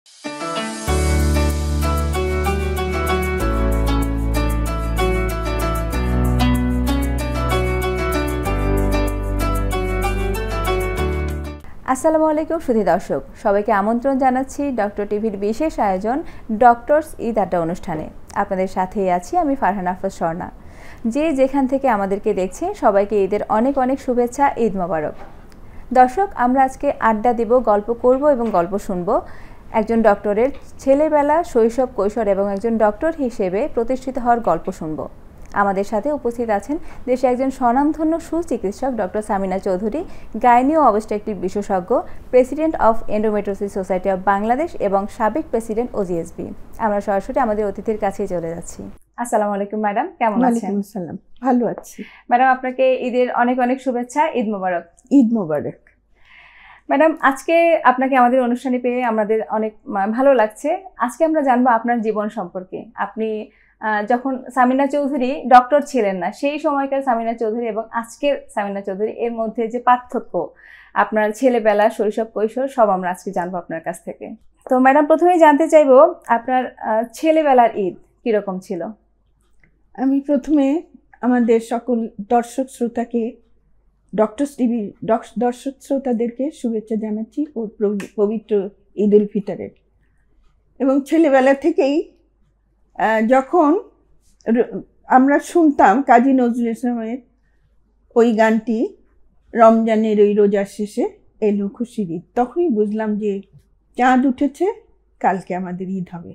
আসসালামু আলাইকুম সুধী দর্শক, সবাইকে আমন্ত্রণ জানাচ্ছি ডক্টর টিভির বিশেষ আয়োজন ডক্টরস ঈদ আড্ডা অনুষ্ঠানে। আপনাদের সাথেই আছি আমি ফারহান আফরোজ স্বর্ণা। যে যেখান থেকে আমাদেরকে দেখছে সবাইকে ঈদের অনেক অনেক শুভেচ্ছা, ঈদ মোবারক। দর্শক, আমরা আজকে আড্ডা দিব, গল্প করব এবং গল্প শুনব একজন ডক্টরের ছেলেবেলা, শৈশব, কৈশোর এবং একজন ডক্টর হিসেবে প্রতিষ্ঠিত হওয়ার গল্প শুনব। আমাদের সাথে উপস্থিত আছেন দেশে একজন স্বনামধন্য সুচিকিৎসক ডক্টর সামিনা চৌধুরী, গাইনি ও অবস্ট্রাকটিভ বিশেষজ্ঞ, president of endometriosis society of Bangladesh এবং সাবেক প্রেসিডেন্ট ওজিএসবি। আমরা সরাসরি আমাদের অতিথির কাছেই চলে যাচ্ছি। আসসালামু আলাইকুম ম্যাডাম, কেমন আছেন? ওয়ালাইকুম আসসালাম, ভালো আছি ম্যাডাম। আপনাকে ঈদের অনেক অনেক শুভেচ্ছা, ঈদ মোবারক। ঈদ মোবারক। ম্যাডাম, আজকে আপনাকে আমাদের অনুষ্ঠানে পেয়ে আমাদের অনেক ভালো লাগছে। আজকে আমরা জানবো আপনার জীবন সম্পর্কে। আপনি যখন সামিনা চৌধুরী ডক্টর ছিলেন না, সেই সময়কার সামিনা চৌধুরী এবং আজকের সামিনা চৌধুরী, এর মধ্যে যে পার্থক্য, আপনার ছেলেবেলা, শৈশব, কৈশোর সব আমরা আজকে জানবো আপনার কাছ থেকে। তো ম্যাডাম, প্রথমেই জানতে চাইবো আপনার ছেলেবেলার ঈদ কিরকম ছিল? আমি প্রথমে আমাদের সকল দর্শক শ্রোতাকে, ডক্টরস টিভি দর্শক শ্রোতাদেরকে শুভেচ্ছা জানাচ্ছি ও পবিত্র ঈদ উল ফিতরের। এবং ছেলেবেলা থেকেই যখন আমরা শুনতাম কাজী নজরুল ইসলামের ওই গানটি, রমজানের ওই রোজার শেষে এলো খুশির ঈদ, তখনই বুঝলাম যে চাঁদ উঠেছে, কালকে আমাদের ঈদ হবে।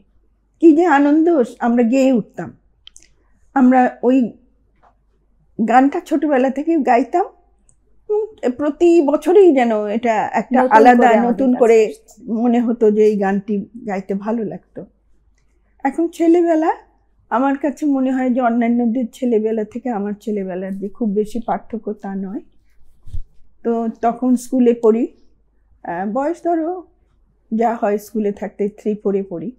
কি যে আনন্দ, আমরা গেয়ে উঠতাম। আমরা ওই গানটা ছোটবেলা থেকে গাইতাম, প্রতি বছরই যেন এটা একটা আলাদা নতুন করে মনে হতো যে এই গানটি গাইতে ভালো লাগতো। এখন ছেলেবেলা আমার কাছে মনে হয় যে অন্যান্যদের ছেলেবেলা থেকে আমার ছেলেবেলার যে খুব বেশি পার্থক্য তা নয়। তো তখন স্কুলে পড়ি, বয়স ধরো যা হয় স্কুলে থাকতে 3-4 পড়ি,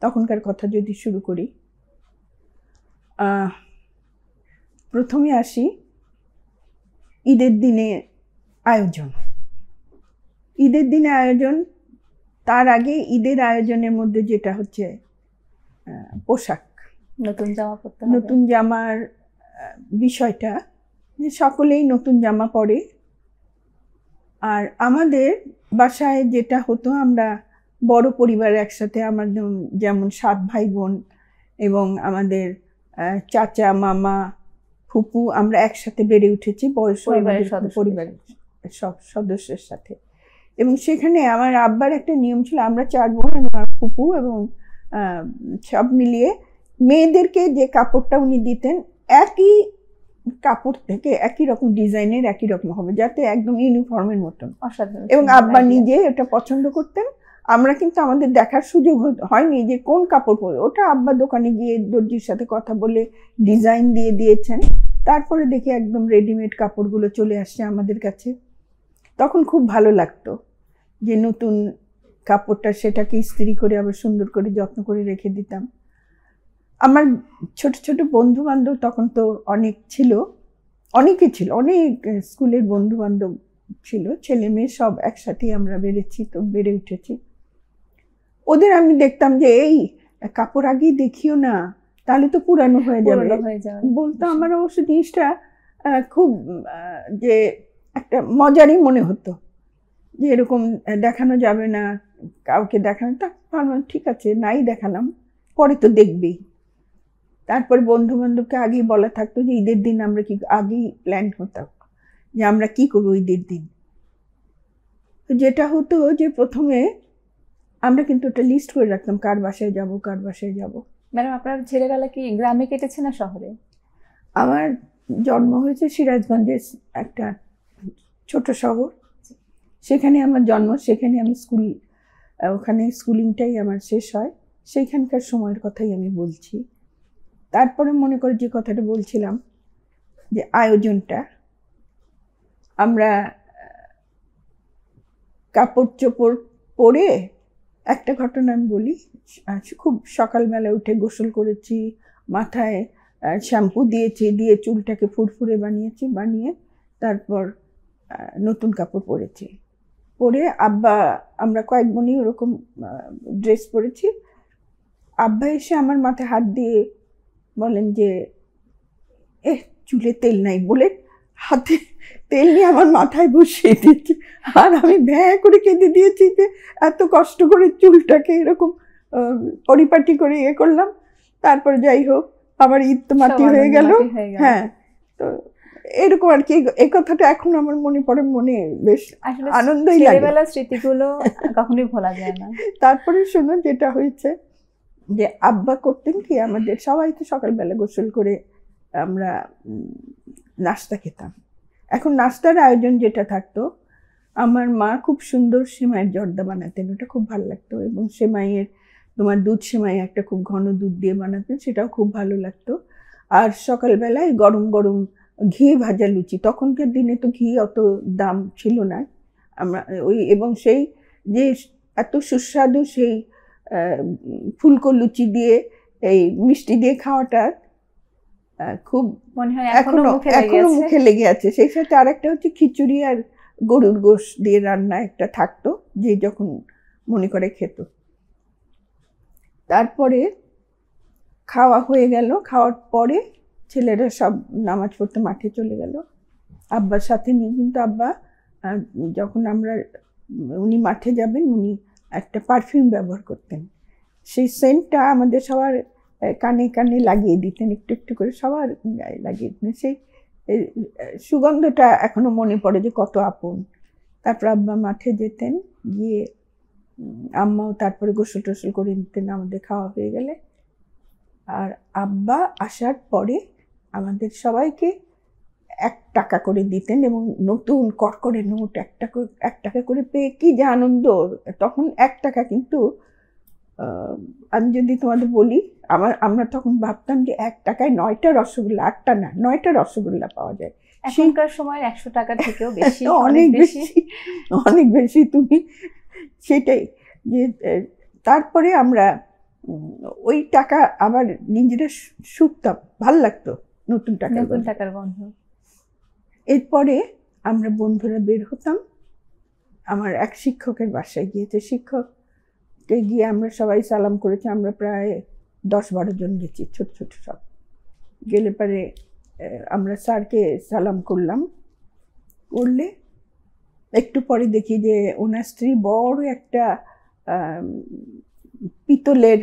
তখনকার কথা যদি শুরু করি। প্রথমে আসি ঈদের দিনে আয়োজন। ঈদের দিনে আয়োজন, তার আগে ঈদের আয়োজনের মধ্যে যেটা হচ্ছে পোশাক, নতুন জামার বিষয়টা, যে সকলেই নতুন জামা পরে। আর আমাদের বাসায় যেটা হতো, আমরা বড় পরিবার একসাথে, আমার যেমন 7 ভাই বোন এবং আমাদের চাচা, মামা, ফুপু, আমরা একসাথে বেড়ে উঠেছি পরিবারের সব সদস্যের সাথে। এবং সেখানে আমার আব্বার একটা নিয়ম ছিল, আমরা 4 বোন এবং আমার ফুপু, এবং সব মিলিয়ে মেয়েদেরকে যে কাপড়টা উনি দিতেন একই কাপড় থেকে একই রকম ডিজাইনের, একই রকম হবে, যাতে একদম ইউনিফর্মের মতন। এবং আব্বা নিজে এটা পছন্দ করতেন। আমরা কিন্তু আমাদের দেখার সুযোগ হয়নি যে কোন কাপড় পরে, ওটা আব্বা দোকানে গিয়ে দর্জির সাথে কথা বলে ডিজাইন দিয়ে দিয়েছেন। তারপরে দেখি একদম রেডিমেড কাপড়গুলো চলে আসছে আমাদের কাছে। তখন খুব ভালো লাগতো যে নতুন কাপড়টা, সেটাকে ইস্ত্রি করে আবার সুন্দর করে যত্ন করে রেখে দিতাম। আমার ছোট ছোট বন্ধু বান্ধব তখন তো অনেকে ছিল, অনেক স্কুলের বন্ধু বান্ধব ছিল, ছেলে মেয়ে সব একসাথেই আমরা বেড়ে উঠেছি। ওদের আমি দেখতাম যে এই কাপড় আগেই দেখিও না, তাহলে তো পুরানো হয়ে যাবে বলতো। আমার অবশ্য জিনিসটা খুব যে একটা মজারই মনে হতো যে এরকম দেখানো যাবে না, কাউকে দেখানো। তা ঠিক আছে, নাই দেখালাম, পরে তো দেখবেই। তারপর বন্ধু বান্ধবকে আগেই বলা থাকতো যে ঈদের দিন আমরা কি, আগেই প্ল্যান হতাম যে আমরা কি করবো ঈদের দিন। তো যেটা হতো যে প্রথমে আমরা কিন্তু একটা লিস্ট করে রাখতাম, কার বাসায় যাব। ম্যাডাম, আপনার ছেলেবেলা কি গ্রামে কেটেছে না শহরে? আমার জন্ম হয়েছে সিরাজগঞ্জের একটা ছোট শহর, সেখানে আমার জন্ম, সেখানে আমি ওখানে স্কুলিংটাই আমার শেষ হয়। সেইখানকার সময়ের কথাই আমি বলছি। তারপরে মনে করে যে কথাটা বলছিলাম যে আয়োজনটা, আমরা কাপড় চোপড় পরে, একটা ঘটনা আমি বলি, খুব সকালবেলা উঠে গোসল করেছি, মাথায় শ্যাম্পু দিয়েছি, দিয়ে চুলটাকে ফুরফুরে বানিয়ে তারপর নতুন কাপড় পরেছি। পরে আব্বা, আমরা কয়েক বোনই ওরকম ড্রেস পরেছি, আব্বা এসে আমার মাথায় হাত দিয়ে বলেন যে চুলে তেল নাই, বলে হাতে তেল নিয়ে আমার মাথায় বসিয়ে দিয়েছে। আর আমি ভ্যাঁ করে কেঁদে দিয়েছি যে এত কষ্ট করে চুলটাকে এরকম পরিপাটি করে করলাম। তারপর যাই হোক আমার ঈদ তো মাটি হয়ে গেল। হ্যাঁ, তো এরকম আর কি। এই কথাটা এখন আমার মনে পড়ে, মনে বেশ আনন্দই লাগে। ছেলেবেলার স্মৃতিগুলো কখনোই ভোলা যায় না। তারপরে শোনো, যেটা হয়েছে যে আব্বা করতেন কি, আমাদের সবাইকে সকালবেলা গোসল করে আমরা নাস্তা খেতাম। এখন নাস্তার আয়োজন যেটা থাকতো, আমার মা খুব সুন্দর সেমাইয়ের জর্দা বানাতেন, ওটা খুব ভালো লাগতো। এবং সেমাইয়ের তোমার দুধ সেমাই একটা খুব ঘন দুধ দিয়ে বানাতেন, সেটাও খুব ভালো লাগতো। আর সকালবেলায় গরম গরম ঘি ভাজা লুচি, তখনকার দিনে তো ঘি অত দাম ছিল না, আমরা ওই, এবং সেই যে এত সুস্বাদু সেই ফুলকো লুচি দিয়ে এই মিষ্টি দিয়ে খাওয়াটা খুব মনে হয় এখনো মুখে লেগে আছে। সেই সাথে আরেকটা হচ্ছে খিচুড়ি আর গরুর গোশ দিয়ে রান্না একটা থাকতো, যে যখন মনে করে খেত। তারপরে খাওয়া হয়ে গেল, খাওয়ার পরে ছেলেরা সব নামাজ পড়তে মাঠে চলে গেল, আব্বার সাথে নিয়ে। কিন্তু আব্বা যখন উনি মাঠে যাবেন, উনি একটা পারফিউম ব্যবহার করতেন। সেই সেন্টটা আমাদের সবার কানে কানে লাগিয়ে দিতেন, একটু একটু করে সবার গায়ে লাগিয়ে দিতেন। সেই সুগন্ধটা এখনো মনে পড়ে যে কত আপন। তারপর আব্বা মাঠে যেতেন, গিয়ে আম্মাও তারপরে গোসল টোসল করে নিতেন আমাদের খাওয়া হয়ে গেলে। আর আব্বা আসার পরে আমাদের সবাইকে 1 টাকা করে দিতেন, এবং নতুন কড়কড়ে নোট 1 টাকা করে পেয়ে কি যে আনন্দ। তখন 1 টাকা কিন্তু, আমি যদি তোমাদের বলি, আমরা তখন ভাবতাম যে 1 টাকায় 9টা রসগোল্লা, 8টা না 9টা রসগোল্লা পাওয়া যায়। সেখানকার সময় 100 টাকার থেকেও বেশি, অনেক বেশি, অনেক বেশি। তুমি সেটাই যে তারপরে আমরা ওই টাকা আবার নিজেরা শুকতাম, ভাল লাগতো নতুন টাকার গন্ধ। এরপরে আমরা বন্ধুরা বের হতাম, আমার এক শিক্ষকের বাসায় গিয়েছে, শিক্ষককে গিয়ে আমরা সবাই সালাম করেছি। আমরা প্রায় 10-12 জন গেছি, ছোট ছোট সব। গেলে পরে আমরা স্যারকে সালাম করলাম, করলে একটু পরে দেখি যে ওনার স্ত্রী বড় একটা পিতলের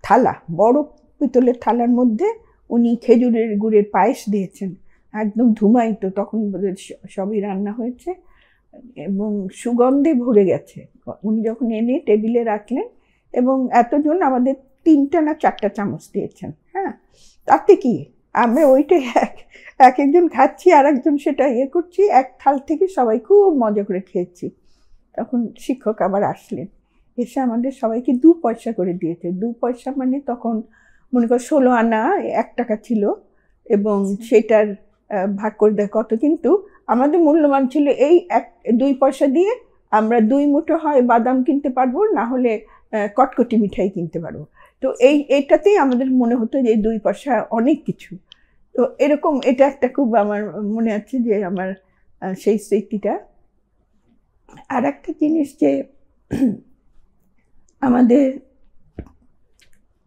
থালা, বড় পিতলের থালার মধ্যে উনি খেজুরের গুড়ের পায়েস দিয়েছেন, একদম ধুমায়িত। তখন সবই রান্না হয়েছে এবং সুগন্ধে ভরে গেছে। উনি যখন এনে টেবিলে রাখলেন, এবং এতজন আমাদের 3টা না 4টা চামচ দিয়েছেন। হ্যাঁ, তাতে কি, আমরা ওইটাই এক একজন খাচ্ছি, আর একজন সেটা করছি, এক থাল থেকে সবাই খুব মজা করে খেয়েছি। তখন শিক্ষক আবার আসলেন, এসে আমাদের সবাইকে 2 পয়সা করে দিয়েছে। 2 পয়সা মানে তখন মনে কর 16 আনা 1 টাকা ছিল, এবং সেটার ভাগ করে দেয় কত। কিন্তু আমাদের মূল্যবান ছিল এই 2 পয়সা দিয়ে আমরা 2 মুঠো হয় বাদাম কিনতে পারবো, না হলে কটকটি মিঠাই কিনতে পারবো। তো এইটাতেই আমাদের মনে হতো যে 2 পয়সা অনেক কিছু। তো এরকম, এটা একটা খুব আমার মনে আছে যে আমার সেই স্মৃতিটা। আর একটা জিনিস যে আমাদের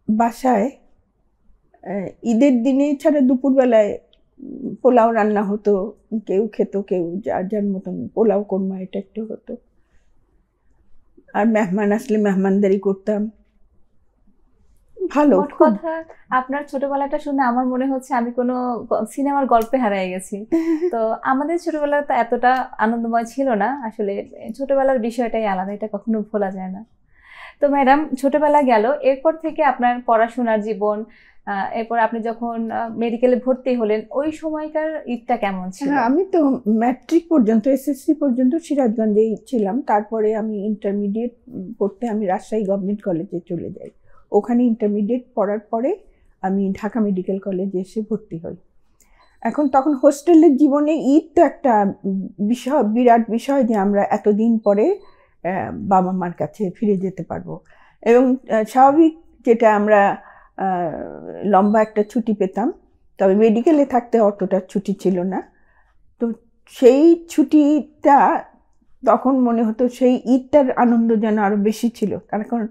বাসায় ঈদের দিনে ছাড়া দুপুরবেলায় পোলাও রান্না হতো, কেউ খেত, কেউ যার যার মতন পোলাও কোরমা এটা একটু হতো। আর মেহমান আসলে মেহমানদারি করতাম, ভালো কথা। আপনার ছোটবেলাটা শুনে আমার মনে হচ্ছে আমি কোনো সিনেমার গল্পে হারিয়ে গেছি। তো আমাদের ছোটবেলা তো এতটা আনন্দময় ছিল না, আসলে ছোটবেলার বিষয়টাই আলাদা, এটা কখনো ভোলা যায় না। তো ম্যাডাম, ছোটবেলা গেল, এরপর থেকে আপনার পড়াশোনার জীবন, এরপর আপনি যখন মেডিকেলে ভর্তি হলেন, ওই সময়কার ঈদটা কেমন ছিল? আমি তো ম্যাট্রিক পর্যন্ত, এসএসসি পর্যন্ত সিরাজগঞ্জেই ছিলাম। তারপরে আমি ইন্টারমিডিয়েট পড়তে আমি রাজশাহী গভর্নমেন্ট কলেজে চলে যাই। ওখানে ইন্টারমিডিয়েট পড়ার পরে আমি ঢাকা মেডিকেল কলেজে এসে ভর্তি হই। তখন হোস্টেলের জীবনে ঈদ তো একটা বিষয়, বিরাট বিষয়, যে আমরা এতদিন পরে বাবা মার কাছে ফিরে যেতে পারবো। এবং স্বাভাবিক, যেটা আমরা লম্বা একটা ছুটি পেতাম, তবে মেডিকেলে থাকতে অতটা ছুটি ছিল না। তো সেই ছুটিটা তখন মনে হতো সেই ঈদটার আনন্দ যেন আরো বেশি ছিল, কারণ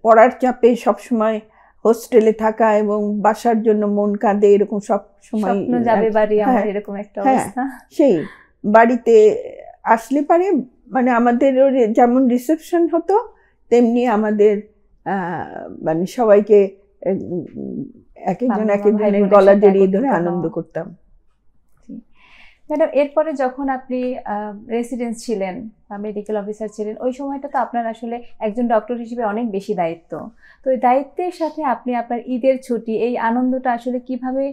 পড়ার চাপে সবসময় হোস্টেলে থাকা এবং বাসার জন্য মন কাঁদে, এরকম সব সময় স্বপ্ন যাবে বাড়ি আমার, এরকম একটা অবস্থা। সেই বাড়িতে আসলে পারে মানে আমাদের যেমন রিসেপশন হতো তেমনি আমাদের মানে সবাইকে এক একজনের গলা জড়িয়ে ধরে আনন্দ করতাম। ম্যাডাম, এরপরে যখন আপনি রেসিডেন্ট ছিলেন বা মেডিকেল অফিসার ছিলেন, ওই সময়টা তো আপনার আসলে একজন ডক্টর হিসেবে অনেক বেশি দায়িত্ব। তো ওই দায়িত্বের সাথে আপনি আপনার ঈদের ছুটি, এই আনন্দটা আসলে কিভাবে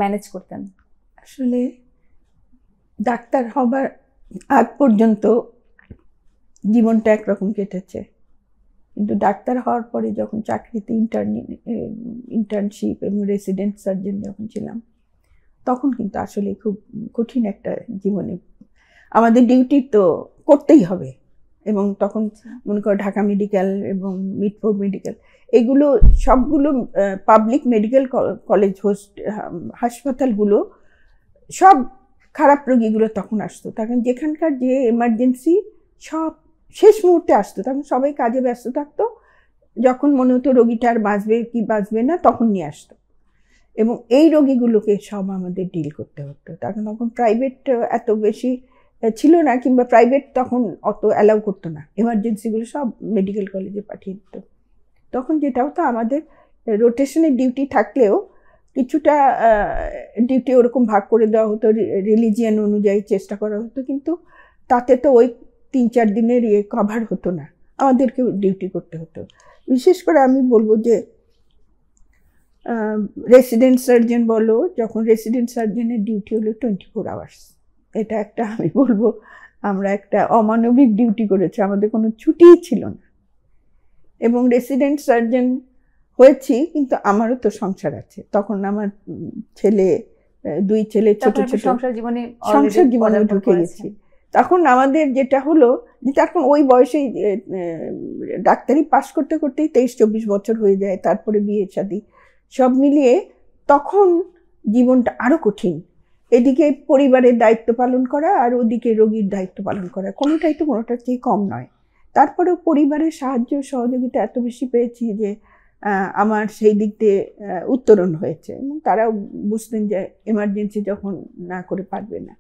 ম্যানেজ করতেন? আসলে ডাক্তার হবার আগ পর্যন্ত জীবনটা একরকম কেটেছে, কিন্তু ডাক্তার হওয়ার পরে যখন চাকরিতে ইন্টার্নশিপ এবং রেসিডেন্ট সার্জন যখন ছিলাম, তখন কিন্তু আসলে খুব কঠিন একটা জীবনে আমাদের ডিউটি তো করতেই হবে। এবং তখন মনে করো ঢাকা মেডিকেল এবং মিটফোর মেডিকেল, এগুলো সবগুলো পাবলিক মেডিকেল কলেজ হাসপাতালগুলো সব খারাপ রোগীগুলো তখন আসতো। তখন যেখানকার যে এমার্জেন্সি সব শেষ মুহূর্তে আসতো, তখন সবাই কাজে ব্যস্ত থাকতো। যখন মনে হতো রোগীটা আর বাঁচবে কি বাঁচবে না, তখন নিয়ে আসতো। এবং এই রোগীগুলোকে সব আমাদের ডিল করতে হতো। তখন প্রাইভেট এত বেশি ছিল না, কিংবা প্রাইভেট তখন অত অ্যালাউ করতো না, এমার্জেন্সিগুলো সব মেডিকেল কলেজে পাঠিয়ে দিত। তখন যেটা হতো, আমাদের রোটেশনের ডিউটি থাকলেও কিছুটা ডিউটি ওরকম ভাগ করে দেওয়া হতো, রিলিজিয়ান অনুযায়ী চেষ্টা করা হতো, কিন্তু তাতে তো ওই 3-4 দিনের কভার হতো না, আমাদেরকে ডিউটি করতে হতো। বিশেষ করে আমি বলবো যে রেসিডেন্ট সার্জন বলো, যখন রেসিডেন্ট সার্জনের ডিউটি হলো 24 আওয়ার্স, এটা একটা আমি বলবো আমরা একটা অমানবিক ডিউটি করেছি, আমাদের কোনো ছুটিই ছিল না। এবং রেসিডেন্ট সার্জন হয়েছি, কিন্তু আমারও তো সংসার আছে। তখন আমার ছেলে, 2 ছেলে ছোট ছোট, সংসার জীবনে ঢুকে গেছি। তখন আমাদের যেটা হলো যে তখন ওই বয়সেই ডাক্তারি পাশ করতে করতেই 23-24 বছর হয়ে যায়, তারপরে বিয়ে শাদী সব মিলিয়ে তখন জীবনটা আরো কঠিন। এদিকে পরিবারের দায়িত্ব পালন করা আর ওদিকে রোগীর দায়িত্ব পালন করা, কোনোটাই তো কোনোটার চেয়ে কম নয়। তারপরেও পরিবারের সাহায্য সহযোগিতা এত বেশি পেয়েছি যে আমার সেই দিক দিয়ে উত্তরণ হয়েছে, এবং তারাও বুঝতেন যে এমার্জেন্সি যখন না করে পারবে না।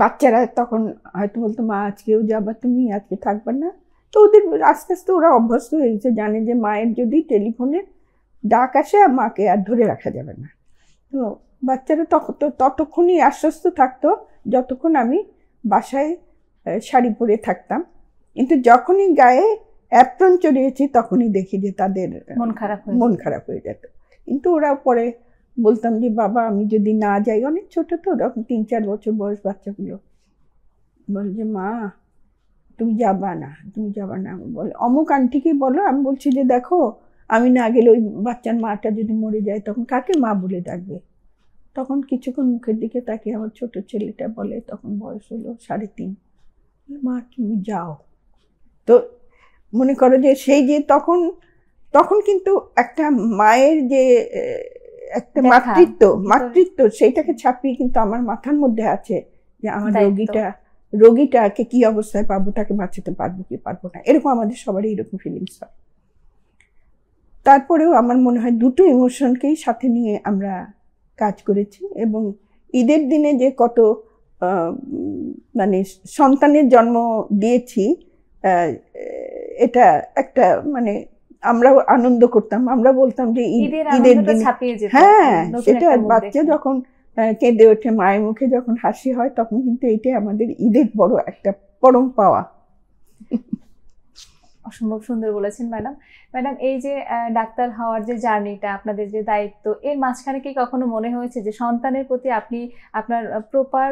বাচ্চারা তখন হয়তো বলতো, মা আজকেও যাবা তুমি, আজকে থাকবে না। তো ওদের আস্তে আস্তে ওরা অভ্যস্ত হয়ে গেছে, জানে যে মায়ের যদি টেলিফোনে ডাক আসে মাকে আর ধরে রাখা যাবে না। তো বাচ্চারা ততক্ষণই আশ্বস্ত থাকতো যতক্ষণ আমি বাসায় শাড়ি পরে থাকতাম। কিন্তু যখনই গায়ে অ্যাপ্রন চড়িয়েছি তখনই দেখি যে তাদের মন খারাপ হয়ে যেত। কিন্তু ওরা পরে বলতাম যে বাবা আমি যদি না যাই, অনেক ছোট তো তখন 3-4 বছর বয়স বাচ্চাগুলো, বল যে মা তুমি যাবা না, তুমি যাবা না। বলে অমুক আন্টিকে বলো। আমি বলছি যে দেখো আমি না গেলে ওই বাচ্চার মাটা যদি মরে যায় তখন কাকে মা বলে ডাকবে। তখন কিছুক্ষণ মুখের দিকে তাকিয়ে আমার ছোট ছেলেটা বলে, তখন বয়স হলো 3.5, মা তুমি যাও। তো মনে করো যে সেই যে তখন কিন্তু একটা মায়ের যে একটা মাতৃত্ব সেইটাকে ছাপিয়ে কিন্তু আমার মাথার মধ্যে আছে যে আমার রোগীটাকে কি অবস্থায় পাবো, তাকে বাঁচাতে পারবো কি পারবো না, এরকম আমাদের সবারই এরকম ফিলিংস হয়। তারপরেও আমার মনে হয় দুটো ইমোশনকেই সাথে নিয়ে আমরা কাজ করেছি। এবং ঈদের দিনে যে কত মানে সন্তানের জন্ম দিয়েছি, এটা একটা মানে আমরাও আনন্দ করতাম। আমরা বলতাম যে ঈদের দিন, হ্যাঁ সেটা বাচ্চা যখন কেঁদে ওঠে, মায়ের মুখে যখন হাসি হয়, তখন কিন্তু এইটাই আমাদের ঈদের বড় একটা পরম পাওয়া। অসম্ভব সুন্দর বলেছেন ম্যাডাম। এই যে ডাক্তার হওয়ার যে জার্নিটা, আপনাদের যে দায়িত্ব, এর মাঝখানে কি কখনো মনে হয়েছে যে সন্তানের প্রতি আপনি আপনার প্রপার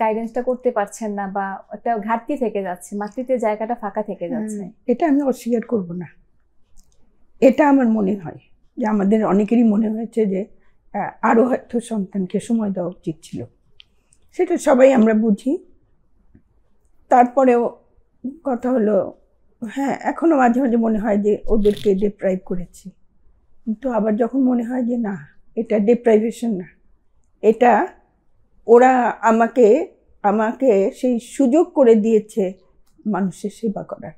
গাইডেন্সটা করতে পারছেন না, বা একটা ঘাটতি থেকে যাচ্ছে, মাতৃত্বের জায়গাটা ফাঁকা থেকে যাচ্ছে? এটা আমি অস্বীকার করব না। এটা আমার মনে হয় যে আমাদের অনেকেরই মনে হয়েছে যে আরো হয়তো সন্তানকে সময় দেওয়া উচিত ছিল। সেটা সবাই আমরা বুঝি। তারপরেও কথা হলো, হ্যাঁ এখনো মাঝে মাঝে মনে হয় যে ওদেরকে ডেপ্রাইভ করেছি, কিন্তু আবার যখন মনে হয় যে না, এটা ডেপ্রাইভেশন না, এটা ওরা আমাকে আমাকে সেই সুযোগ করে দিয়েছে মানুষের সেবা করার।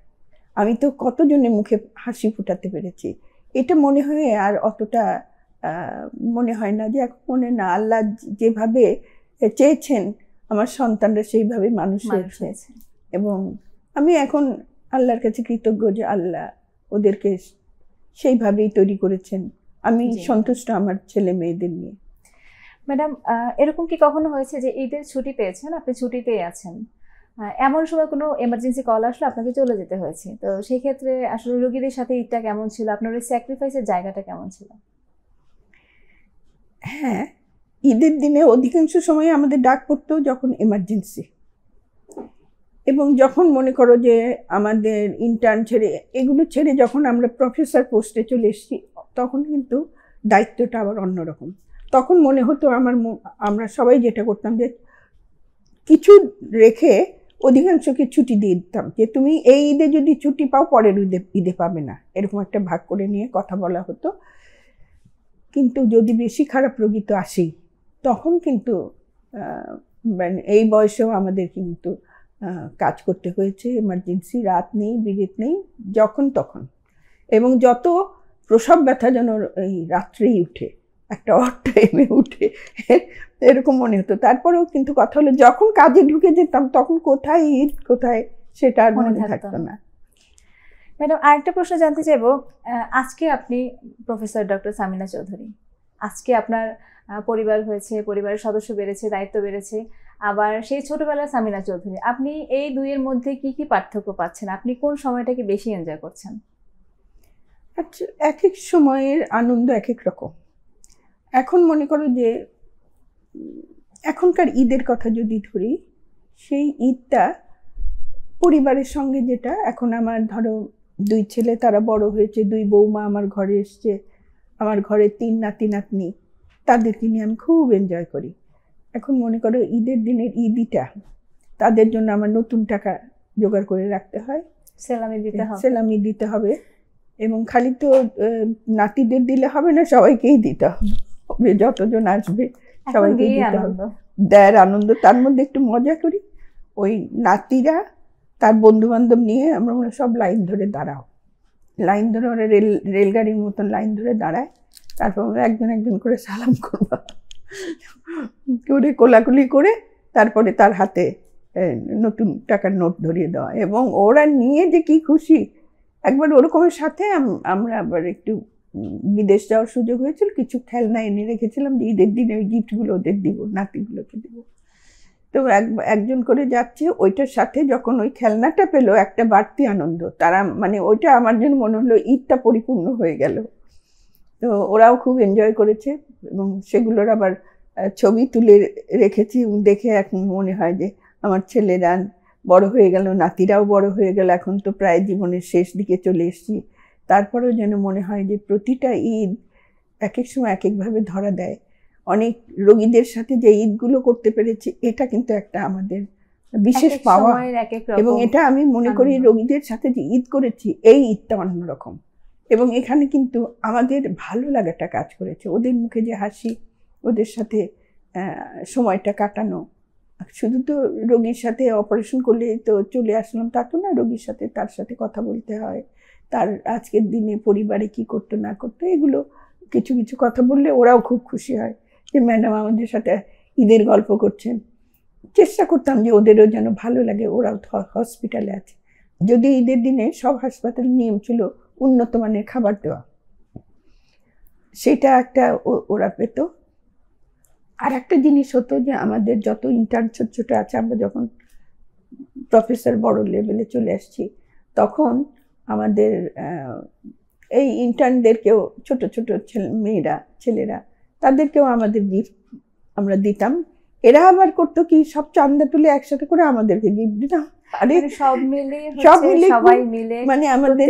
আমি তো কতজনের মুখে হাসি ফোটাতে পেরেছি, এটা মনে হয় আর অতটা মনে হয় না, যে এখন মনে না, আল্লাহ যেভাবে চেয়েছেন আমার সন্তানরা সেইভাবে মানুষ হয়েছে। এবং আমি এখন আল্লাহর কাছে কৃতজ্ঞ যে আল্লাহ ওদেরকে সেইভাবেই তৈরি করেছেন। আমি সন্তুষ্ট আমার ছেলে মেয়েদের নিয়ে। ম্যাডাম, এরকম কি কখনো হয়েছে যে ঈদের ছুটি পেয়েছেন, আপনি ছুটিতেই আছেন, এমন সময় কোনো এমার্জেন্সি কল আসলে আপনাকে চলে যেতে হয়েছে, তো সেই ক্ষেত্রে আসলে রোগীদের সাথে ঈদটা কেমন ছিল, আপনার ওই স্যাক্রিফাইসের জায়গাটা কেমন ছিল? হ্যাঁ, ঈদের দিনে অধিকাংশ সময় আমাদের ডাক পড়তো যখন এমার্জেন্সি, এবং যখন মনে করো যে আমাদের ইন্টার্ন ছেড়ে এগুলো ছেড়ে যখন আমরা প্রফেসর পোস্টে চলে এসেছি, তখন কিন্তু দায়িত্বটা আবার অন্যরকম। তখন মনে হতো আমরা সবাই যেটা করতাম যে কিছু রেখে অধিকাংশকে ছুটি দিয়ে দিতাম, যে তুমি এই ঈদে যদি ছুটি পাও পরের ঈদে পাবে না, এরকম একটা ভাগ করে নিয়ে কথা বলা হতো। কিন্তু যদি বেশি খারাপ রোগী তো আসেই, তখন কিন্তু মানে এই বয়সেও আমাদের কিন্তু কাজ করতে হয়েছে। এমার্জেন্সি রাত নেই, বিরেত নেই, যখন তখন। এবং যত প্রসব ব্যথা যেন এই রাত্রেই উঠে, একটা অড টাইমে উঠে, এরকম মনে হতো। তারপরেও কিন্তু কথা হলো, যখন কাজে ঢুকে যেতাম তখন কোথায় ঈদ কোথায় সেটা আর মনে থাকতো না। ম্যাডাম, আরেকটা প্রশ্ন জানতে চাইবো, আজকে আপনি প্রফেসর ডক্টর সামিনা চৌধুরী, আজকে আপনার পরিবার হয়েছে, পরিবারের সদস্য বেড়েছে, দায়িত্ব বেড়েছে, আবার সেই ছোটবেলার সামিনা চৌধুরী, আপনি এই দুইয়ের মধ্যে কি কি পার্থক্য পাচ্ছেন? আপনি কোন সময়টাকে বেশি এনজয় করছেন? আচ্ছা, এক এক সময়ের আনন্দ এক এক রকম। এখন মনে করো যে এখনকার ঈদের কথা যদি ধরি, সেই ঈদটা পরিবারের সঙ্গে, যেটা এখন আমার ধরো 2 ছেলে, তারা বড় হয়েছে, 2 বৌমা আমার ঘরে এসছে, আমার ঘরে 3 নাতি নাতনি, তাদেরকে নিয়ে আমি খুব এনজয় করি। এখন মনে করো ঈদের দিনের ঈদিটা তাদের জন্য আমার নতুন টাকা জোগাড় করে রাখতে হয়, সেলামি দিতে হবে। এবং খালি তো নাতিদের দিলে হবে না, সবাইকেই দিতে হবে, যতজন আসবে সবাইকেই দিতে হবে। দেয়ার আনন্দ, তার মধ্যে একটু মজা করি। ওই নাতিরা তার বন্ধু বান্ধব নিয়ে আমরা সব লাইন ধরে দাঁড়াও, লাইন ধরে ওরা রেলগাড়ির মতন লাইন ধরে দাঁড়ায়, তারপর আমরা একজন একজন করে সালাম করবো, করে কোলাকুলি করে তারপরে তার হাতে নতুন টাকার নোট ধরিয়ে দেওয়া। এবং ওরা নিয়ে যে কি খুশি। একবার ওরকমের সাথে আমরা আবার একটু বিদেশ যাওয়ার সুযোগ হয়েছিল, কিছু খেলনা এনে রেখেছিলাম যে ঈদের দিনে ওই গিফটগুলো ওদের দিব, নাতিগুলোকে দিব। তো একজন করে যাচ্ছে, ওইটার সাথে যখন ওই খেলনাটা পেলো একটা বাড়তি আনন্দ, তারা মানে ওইটা আমার জন্য মনে হলো ঈদটা পরিপূর্ণ হয়ে গেল। তো ওরাও খুব এনজয় করেছে, এবং সেগুলোর আবার ছবি তুলে রেখেছি। দেখে এখন মনে হয় যে আমার ছেলেরা বড় হয়ে গেল, নাতিরাও বড় হয়ে গেল, এখন তো প্রায় জীবনের শেষ দিকে চলে এসেছি। তারপরেও যেন মনে হয় যে প্রতিটা ঈদ এক এক সময় এক একভাবে ধরা দেয়। অনেক রোগীদের সাথে যে ঈদগুলো করতে পেরেছি, এটা কিন্তু একটা আমাদের বিশেষ পাওয়া। এবং এটা আমি মনে করি রোগীদের সাথে যে ঈদ করেছি, এই ঈদটা অন্যরকম। এবং এখানে কিন্তু আমাদের ভালো লাগাটা কাজ করেছে, ওদের মুখে যে হাসি, ওদের সাথে সময়টা কাটানো। শুধু তো রোগীর সাথে অপারেশন করলে তো চলে আসলাম তা তো না, রোগীর সাথে তার সাথে কথা বলতে হয়, তার আজকের দিনে পরিবারে কি করতো না করতো, এগুলো কিছু কিছু কথা বললে ওরাও খুব খুশি হয় যে ম্যাডাম আমাদের সাথে ঈদের গল্প করছেন। চেষ্টা করতাম যে ওদেরও যেন ভালো লাগে, ওরাও হসপিটালে আছে। যদি ঈদের দিনে সব হাসপাতালের নিয়ম ছিল উন্নত মানের খাবার দেওয়া, সেটা একটা ওরা পেত। আর একটা জিনিস হতো যে আমাদের যত ইন্টার্ন ছোট ছোট আছে, আমরা যখন প্রফেসর বড় লেভেলে চলে আসছি, তখন আমাদের এই ইন্টার্নদেরকেও ছোট ছোট ছেলেরা তাদেরকেও আমাদের গিফট আমরা দিতাম। এরা আবার করতো কি, সব চান্দা তুলে একসাথে করে আমাদেরকে গিফট দিতাম। আরে সব মিলে সবাই মিলে মানে আমাদের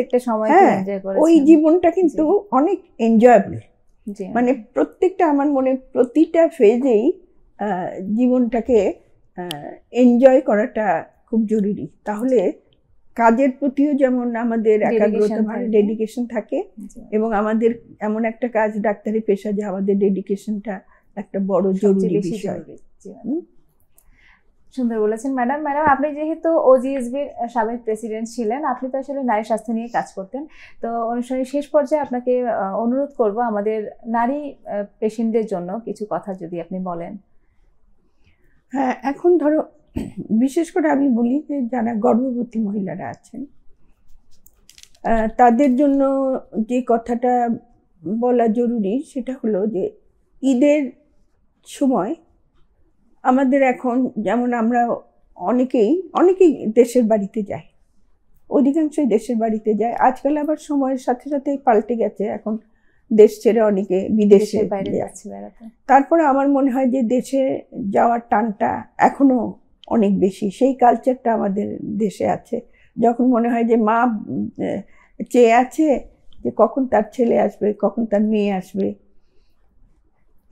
ওই জীবনটা কিন্তু অনেক এনজয়েবল। মানে প্রত্যেকটা আমার মনে প্রতিটা ফেজেই জীবনটাকে এনজয় করাটা খুব জরুরি। তাহলে কাজের প্রতিও যেমন আমাদের একাগ্রতা, ডেডিকেশন থাকে, এবং আমাদের এমন একটা কাজ ডাক্তারি পেশা যে আমাদের ডেডিকেশনটা একটা বড় জরুরি বিষয়। সুন্দর বলেছেন ম্যাডাম। ম্যাডাম, আপনি যেহেতু OGSBর সাবেক প্রেসিডেন্ট ছিলেন, আপনি তো আসলে নারী স্বাস্থ্য নিয়ে কাজ করতেন। তো অনুষ্ঠানের শেষ পর্যায়ে আপনাকে অনুরোধ করব আমাদের নারী পেশেন্টদের জন্য কিছু কথা যদি আপনি বলেন। হ্যাঁ, এখন ধরো বিশেষ করে আমি বলি যে যারা গর্ভবতী মহিলারা আছেন তাদের জন্য যে কথাটা বলা জরুরি সেটা হলো যে ঈদের সময় আমাদের এখন যেমন আমরা অনেকেই দেশের বাড়িতে যাই, অধিকাংশই দেশের বাড়িতে যায়। আজকাল আবার সময়ের সাথে সাথে পাল্টে গেছে, এখন দেশ ছেড়ে অনেকে বিদেশে বাইরে যায়। যাচ্ছে বেড়াতে। তারপরে আমার মনে হয় যে দেশে যাওয়ার টানটা এখনো অনেক বেশি, সেই কালচারটা আমাদের দেশে আছে। যখন মনে হয় যে মা চেয়ে আছে যে কখন তার ছেলে আসবে, কখন তার মেয়ে আসবে,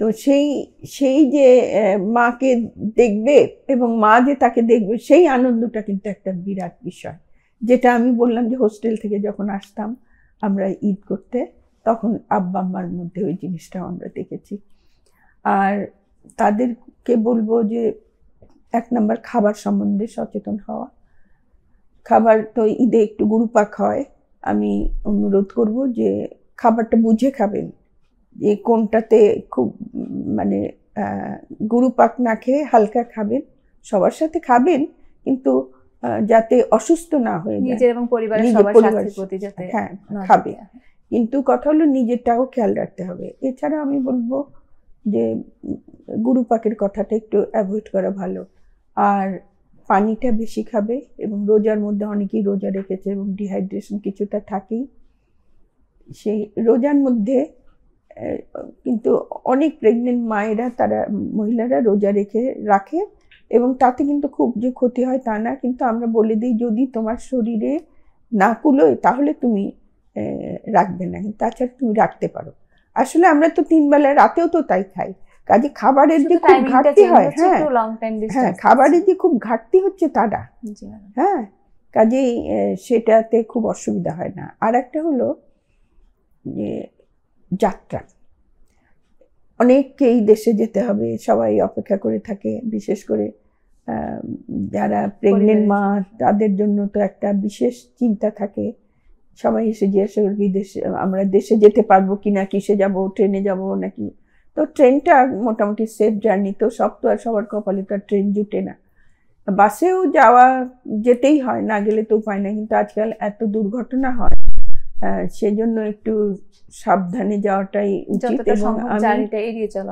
তো সেই যে মাকে দেখবে এবং মা যে তাকে দেখবে, সেই আনন্দটা কিন্তু একটা বিরাট বিষয়। যেটা আমি বললাম যে হোস্টেল থেকে যখন আসতাম আমরা ঈদ করতে, তখন আব্বা আম্মার মধ্যে ওই জিনিসটা আমরা দেখেছি। আর তাদেরকে বলবো যে 1 নম্বর খাবার সম্বন্ধে সচেতন হওয়া। খাবার তো ঈদে একটু গুরুপাক হয়, আমি অনুরোধ করব যে খাবারটা বুঝে খাবেন, যে কোনটাতে খুব মানে গুরুপাক না খেয়ে হালকা খাবেন। সবার সাথে খাবেন কিন্তু যাতে অসুস্থ না হয়ে যায়, নিজের এবং পরিবারের সবার স্বাস্থ্যের প্রতি যাতে হ্যাঁ খাবে, কিন্তু কথা হলো নিজেরটাও খেয়াল রাখতে হবে। এছাড়া আমি বলবো যে গুরুপাকের কথাটা একটু অ্যাভয়েড করা ভালো। আর পানিটা বেশি খাবে, এবং রোজার মধ্যে অনেকেই রোজা রেখেছে এবং ডিহাইড্রেশন কিছুটা থাকেই। সেই রোজার মধ্যে কিন্তু অনেক প্রেগনেন্ট মায়েরা, তারা মহিলারা রোজা রাখে এবং তাতে কিন্তু খুব যে ক্ষতি হয় তা না, কিন্তু আমরা বলে দিই যদি তোমার শরীরে না কুলোয় তাহলে তুমি রাখবে না, তাছাড়া তুমি রাখতে পারো। আসলে আমরা তো 3 বেলা রাতেও তো তাই খাই, কাজে খাবারের যে খুব ঘাটতি হয়, হ্যাঁ খাবারের যে খুব ঘাটতি হচ্ছে তারা, হ্যাঁ কাজেই সেটাতে খুব অসুবিধা হয় না। আর একটা হলো যে যাত্রা, অনেককেই দেশে যেতে হবে, সবাই অপেক্ষা করে থাকে, বিশেষ করে যারা প্রেগনেন্ট মা তাদের জন্য তো একটা বিশেষ চিন্তা থাকে। সবাই এসে জিজ্ঞাসা করে বিদেশে আমরা দেশে যেতে পারবো কিনা, কিসে যাব, ট্রেনে যাব নাকি। তো ট্রেনটা মোটামুটি সেফ জার্নি, তো সব তো আর সবার কপালে তো আর ট্রেন জুটে না, বাসেও যেতেই হয়, না গেলে তো উপায় না। কিন্তু আজকাল এত দুর্ঘটনা হয়, সেজন্য একটু সাবধানে যাওয়াটাই উচিত এবং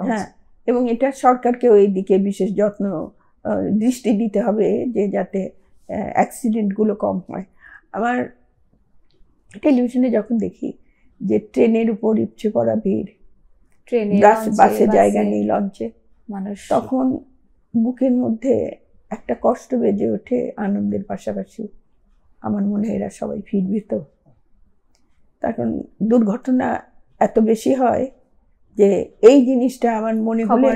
হ্যাঁ, এবং এটা সরকারকেও এই দিকে বিশেষ দৃষ্টি দিতে হবে যে যাতে অ্যাক্সিডেন্টগুলো কম হয়। আমার টেলিভিশনে যখন দেখি যে ট্রেনের উপর ইচ্ছে পড়া ভিড়, বাসে জায়গা নেই, লঞ্চে, তখন বুকের মধ্যে একটা কষ্ট বেজে ওঠে। আনন্দের পাশাপাশি আমার মনে হয় এরা সবাই ফিরবে তো, তখন দুর্ঘটনা এত বেশি হয় যে এই জিনিসটা আমার মনে হলে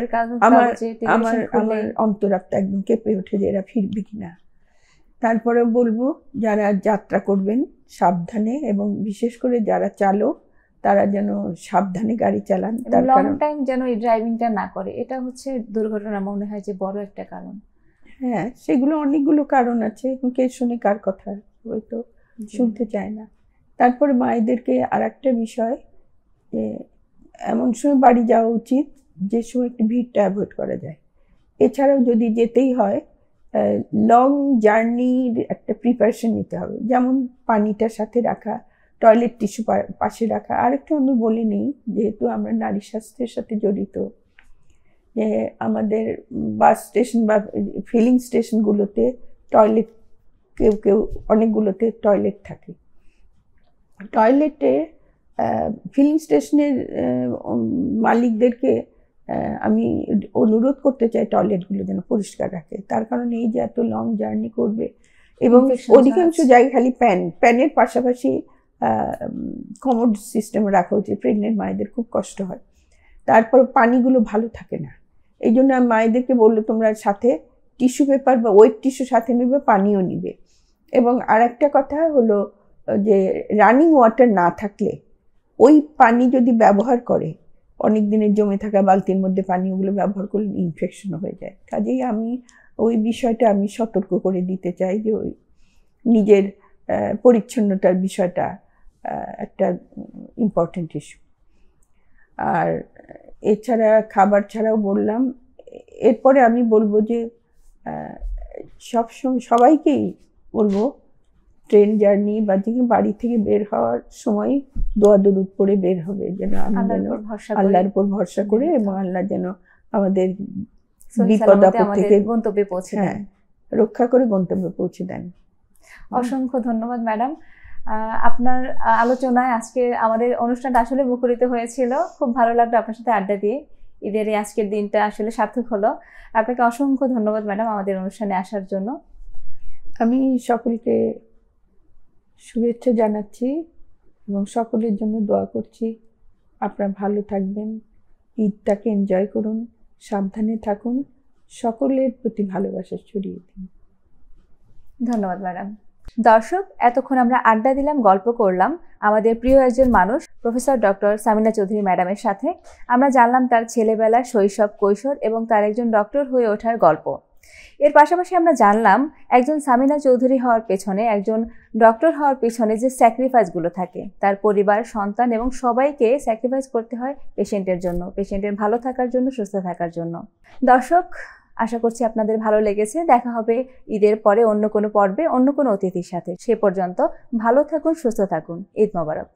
আমার অন্তরাত্মা একদম কেঁপে ওঠে যে এরা ফিরবে কিনা। তারপরে বলবো যারা যাত্রা করবেন সাবধানে, এবং বিশেষ করে যারা চালক তারা যেন সাবধানে গাড়ি চালান, তার কারণ লং টাইম যেন এই ড্রাইভিংটা না করে, এটা হচ্ছে দুর্ঘটনা মনে হয় যে বড় একটা কারণ। হ্যাঁ, সেগুলো অনেকগুলো কারণ আছে, কে শুনে কার কথা হয়তো শুনতে চায় না। তারপরে মায়েদেরকে আর একটা বিষয়, যে এমন সময় বাড়ি যাওয়া উচিত যে সময় একটু ভিড়টা অ্যাভয়েড করা যায়। এছাড়াও যদি যেতেই হয় লং জার্নির একটা প্রিপারেশন নিতে হবে, যেমন পানিটার সাথে রাখা, টয়লেট টিস্যু পাশে রাখা। আরেকটা আমি বলে নিই, যেহেতু আমরা নারী স্বাস্থ্যের সাথে জড়িত, যে আমাদের বাস স্টেশন বা ফিলিং স্টেশনগুলোতে টয়লেট, কেউ অনেকগুলোতে টয়লেট থাকে। টয়লেটে ফিলিং স্টেশনের মালিকদেরকে আমি অনুরোধ করতে চাই টয়লেটগুলো যেন পরিষ্কার রাখে, তার কারণ এই যে এত লং জার্নি করবে এবং অধিকাংশ জায়গায় খালি প্যানের পাশাপাশি কমোড সিস্টেম রাখা উচিত, প্রেগনেন্ট মায়েদের খুব কষ্ট হয়। তারপর পানিগুলো ভালো থাকে না, এই জন্য আমি মায়েদেরকে বললো তোমরা সাথে টিস্যু পেপার বা ওয়েট টিস্যু সাথে নেবে, পানিও নিবে। এবং আর একটা কথা হলো যে রানিং ওয়াটার না থাকলে ওই পানি যদি ব্যবহার করে, অনেক দিনের জমে থাকা বালতির মধ্যে পানি, ওগুলো ব্যবহার করলে ইনফেকশন হয়ে যায়। কাজেই আমি ওই বিষয়টা আমি সতর্ক করে দিতে চাই যে ওই নিজের পরিচ্ছন্নতার বিষয়টা একটা ইম্পর্টেন্ট ইস্যু। আর এছাড়া খাবার ছাড়াও বললাম, এরপরে আমি বলবো যে সবাইকেই বলবো ট্রেন জার্নি বা বাড়ি থেকে বের হওয়ার সময় দোয়া দরুদ পড়ে বের হবে, যেন আমি যেন আল্লাহর উপর ভরসা করে এবং আল্লাহ যেন আমাদের বিপদ আপদ থেকে গন্তব্যে পৌঁছে দেন, রক্ষা করে গন্তব্যে পৌঁছে দেন। অসংখ্য ধন্যবাদ ম্যাডাম। আপনার আলোচনায় আজকে আমাদের অনুষ্ঠানটা আসলে মুখরিত হয়েছিল। খুব ভালো লাগলো আপনার সাথে আড্ডা দিয়ে। ঈদের এই আজকের দিনটা আসলে সার্থক হলো। আপনাকে অসংখ্য ধন্যবাদ ম্যাডাম আমাদের অনুষ্ঠানে আসার জন্য। আমি সকলকে শুভেচ্ছা জানাচ্ছি এবং সকলের জন্য দোয়া করছি। আপনারা ভালো থাকবেন, ঈদটাকে এনজয় করুন, সাবধানে থাকুন, সকলের প্রতি ভালোবাসা ছড়িয়ে দিন। ধন্যবাদ ম্যাডাম। দর্শক, এতক্ষণ আমরা আড্ডা দিলাম, গল্প করলাম আমাদের প্রিয় একজন মানুষ প্রফেসর ডক্টর সামিনা চৌধুরী ম্যাডামের সাথে। আমরা জানলাম তার ছেলেবেলা, শৈশব, কৈশোর এবং তার একজন ডক্টর হয়ে ওঠার গল্প। এর পাশাপাশি আমরা জানলাম একজন সামিনা চৌধুরী হওয়ার পেছনে, একজন ডক্টর হওয়ার পেছনে যে স্যাক্রিফাইসগুলো থাকে, তার পরিবার, সন্তান এবং সবাইকে স্যাক্রিফাইস করতে হয় পেশেন্টের জন্য, পেশেন্টের ভালো থাকার জন্য, সুস্থ থাকার জন্য। দর্শক, আশা করছি আপনাদের ভালো লেগেছে। দেখা হবে ঈদের পরে অন্য কোনো পর্বে অন্য কোনো অতিথির সাথে। সে পর্যন্ত ভালো থাকুন, সুস্থ থাকুন। ঈদ মোবারক।